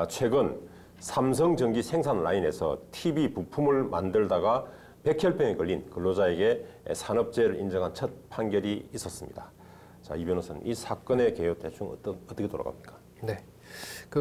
최근 삼성전기 생산 라인에서 TV 부품을 만들다가 백혈병에 걸린 근로자에게 산업재해를 인정한 첫 판결이 있었습니다. 자, 이 변호사는 이 사건의 개요 대충 어떻게 돌아갑니까? 네.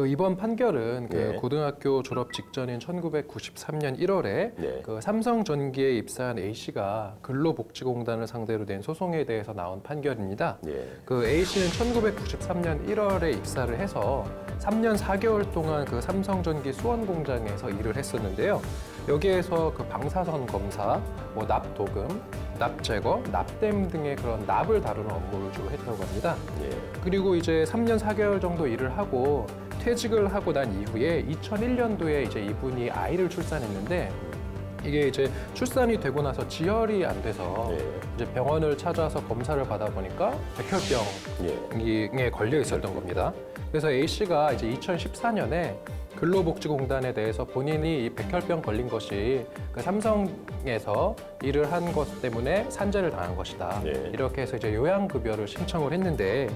이번 판결은 네. 고등학교 졸업 직전인 1993년 1월에 네. 삼성전기에 입사한 A씨가 근로복지공단을 상대로 낸 소송에 대해서 나온 판결입니다. 네. A씨는 1993년 1월에 입사를 해서 3년 4개월 동안 삼성전기 수원공장에서 일을 했었는데요. 여기에서 방사선 검사, 납도금, 납제거, 납땜 등의 그런 납을 다루는 업무를 주로 했다고 합니다. 네. 그리고 이제 3년 4개월 정도 일을 하고 퇴직을 하고 난 이후에 2001년도에 이제 이분이 아이를 출산했는데 이게 이제 출산이 되고 나서 지혈이 안 돼서 이제 병원을 찾아서 검사를 받아보니까 백혈병에 걸려 있었던 겁니다. 그래서 A씨가 이제 2014년에 근로복지공단에 대해서 본인이 이 백혈병 걸린 것이 삼성에서 일을 한 것 때문에 산재를 당한 것이다. 이렇게 해서 이제 요양급여를 신청을 했는데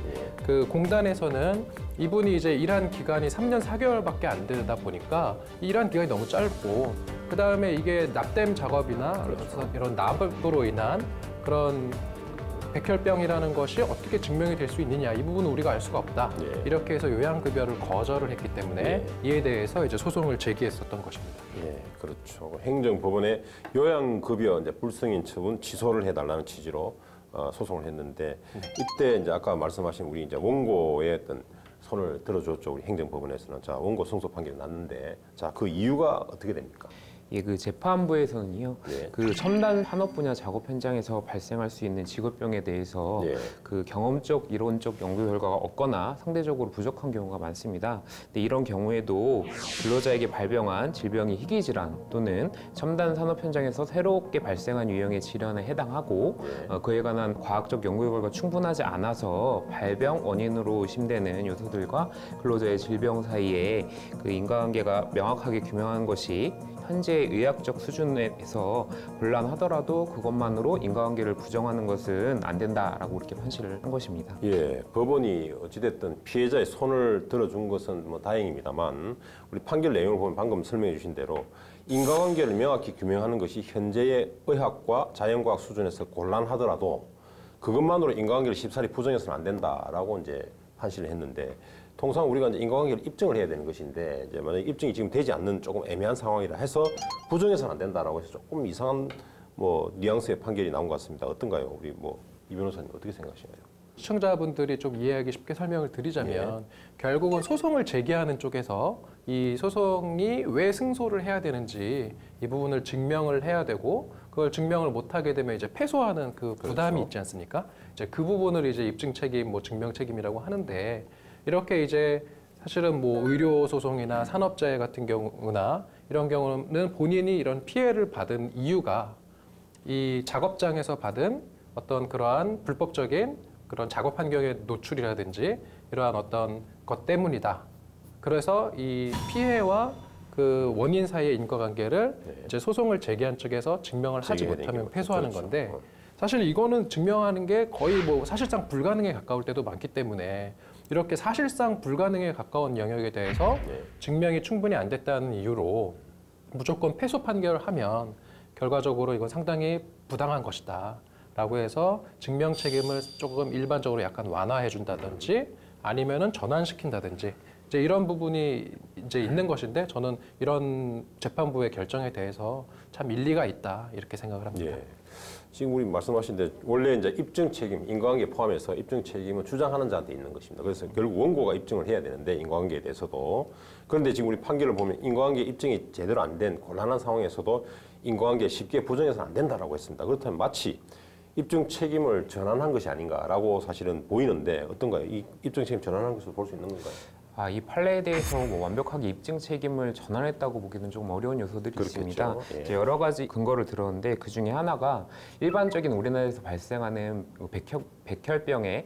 공단에서는 이분이 이제 일한 기간이 3년 4개월밖에 안 되다 보니까 일한 기간이 너무 짧고 그 다음에 이게 납땜 작업이나 이런 납으로 인한 그런 백혈병이라는 것이 어떻게 증명이 될 수 있느냐 이 부분은 우리가 알 수가 없다. 이렇게 해서 요양급여를 거절을 했기 때문에 이에 대해서 이제 소송을 제기했었던 것입니다. 예, 그렇죠. 행정법원에 요양급여 이제 불승인 처분 취소를 해달라는 취지로 소송을 했는데 이때 이제 아까 말씀하신 우리 이제 원고의 어떤 손을 들어줬죠. 우리 행정법원에서는. 자, 원고 승소 판결이 났는데 자, 그 이유가 어떻게 됩니까? 예, 재판부에서는요, 첨단 산업 분야 작업 현장에서 발생할 수 있는 직업병에 대해서 경험적, 이론적 연구 결과가 없거나 상대적으로 부족한 경우가 많습니다. 근데 이런 경우에도 근로자에게 발병한 질병이 희귀질환 또는 첨단 산업 현장에서 새롭게 발생한 유형의 질환에 해당하고 그에 관한 과학적 연구 결과가 충분하지 않아서 발병 원인으로 의심되는 요소들과 근로자의 질병 사이에 인과관계가 명확하게 규명한 것이 현재 의학적 수준에서 곤란하더라도 그것만으로 인과관계를 부정하는 것은 안 된다라고 이렇게 판시를 한 것입니다. 예, 법원이 어찌됐든 피해자의 손을 들어준 것은 다행입니다만 우리 판결 내용을 보면 방금 설명해 주신 대로 인과관계를 명확히 규명하는 것이 현재의 의학과 자연과학 수준에서 곤란하더라도 그것만으로 인과관계를 쉽사리 부정해서는 안 된다라고 이제 판시를 했는데 통상 우리가 이제 인과관계를 입증을 해야 되는 것인데 이제 만약 입증이 지금 되지 않는 조금 애매한 상황이라 해서 부정해서는 안 된다라고 해서 조금 이상한 뉘앙스의 판결이 나온 것 같습니다. 어떤가요? 우리 이 변호사님 어떻게 생각하시나요? 시청자분들이 좀 이해하기 쉽게 설명을 드리자면 결국은 소송을 제기하는 쪽에서 이 소송이 왜 승소를 해야 되는지 이 부분을 증명을 해야 되고 그걸 증명을 못하게 되면 이제 패소하는 부담이 있지 않습니까? 이제 그 부분을 이제 입증 책임, 증명 책임이라고 하는데 이렇게 이제 사실은 의료 소송이나 산업재해 같은 경우나 이런 경우는 본인이 이런 피해를 받은 이유가 이 작업장에서 받은 어떤 그러한 불법적인 그런 작업 환경의 노출이라든지 이러한 어떤 것 때문이다. 그래서 이 피해와 원인 사이의 인과관계를 이제 소송을 제기한 쪽에서 증명을 하지 못하면 패소하는 건데 사실 이거는 증명하는 게 거의 사실상 불가능에 가까울 때도 많기 때문에 이렇게 사실상 불가능에 가까운 영역에 대해서 증명이 충분히 안 됐다는 이유로 무조건 패소 판결을 하면 결과적으로 이건 상당히 부당한 것이다 라고 해서 증명 책임을 조금 일반적으로 약간 완화해 준다든지 아니면은 전환시킨다든지 이제 이런 부분이 이제 있는 것인데 저는 이런 재판부의 결정에 대해서 참 일리가 있다 이렇게 생각을 합니다. 예. 지금 우리 말씀하신 데 원래 이제 입증 책임, 인과관계 포함해서 입증 책임은 주장하는 자한테 있는 것입니다. 그래서 결국 원고가 입증을 해야 되는데 인과관계에 대해서도 그런데 지금 우리 판결을 보면 인과관계 입증이 제대로 안 된 곤란한 상황에서도 인과관계 쉽게 부정해서는 안 된다라고 했습니다. 그렇다면 마치 입증 책임을 전환한 것이 아닌가라고 사실은 보이는데 어떤가요? 이 입증 책임 전환한 것으로 볼 수 있는 건가요? 이 판례에 대해서 완벽하게 입증 책임을 전환했다고 보기는 조금 어려운 요소들이 그렇겠죠. 있습니다. 예. 여러 가지 근거를 들었는데 그 중에 하나가 일반적인 우리나라에서 발생하는 백혈병의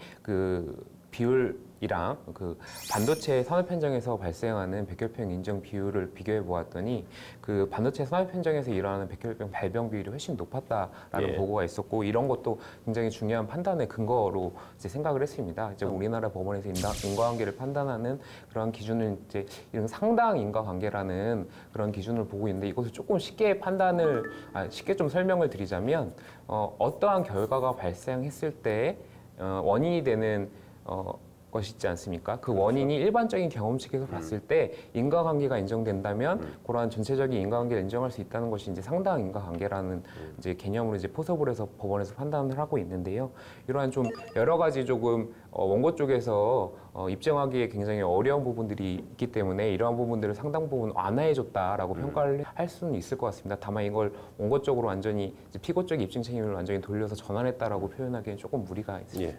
비율이랑 그 반도체 산업 현장에서 발생하는 백혈병 인정 비율을 비교해 보았더니 그 반도체 산업 현장에서 일어나는 백혈병 발병 비율이 훨씬 높았다라는 예. 보고가 있었고 이런 것도 굉장히 중요한 판단의 근거로 이제 생각을 했습니다. 이제 음. 우리나라 법원에서 인과관계를 판단하는 그런 기준은 이제 이런 상당 인과관계라는 그런 기준을 보고 있는데 이것을 조금 쉽게 쉽게 좀 설명을 드리자면 어떠한 결과가 발생했을 때 원인이 되는 것이 있지 않습니까? 그 원인이 일반적인 경험칙에서 봤을 때 인과관계가 인정된다면 그러한 전체적인 인과관계를 인정할 수 있다는 것이 이제 상당 인과관계라는 이제 개념으로 이제 포섭을 해서 법원에서 판단을 하고 있는데요. 이러한 좀 여러 가지 조금 원고 쪽에서 입증하기에 굉장히 어려운 부분들이 있기 때문에 이러한 부분들을 상당 부분 완화해줬다라고 평가를 할 수는 있을 것 같습니다. 다만 이걸 원고 쪽으로 완전히 이제 피고 쪽의 입증 책임을 완전히 돌려서 전환했다라고 표현하기에는 조금 무리가 있습니다. 예.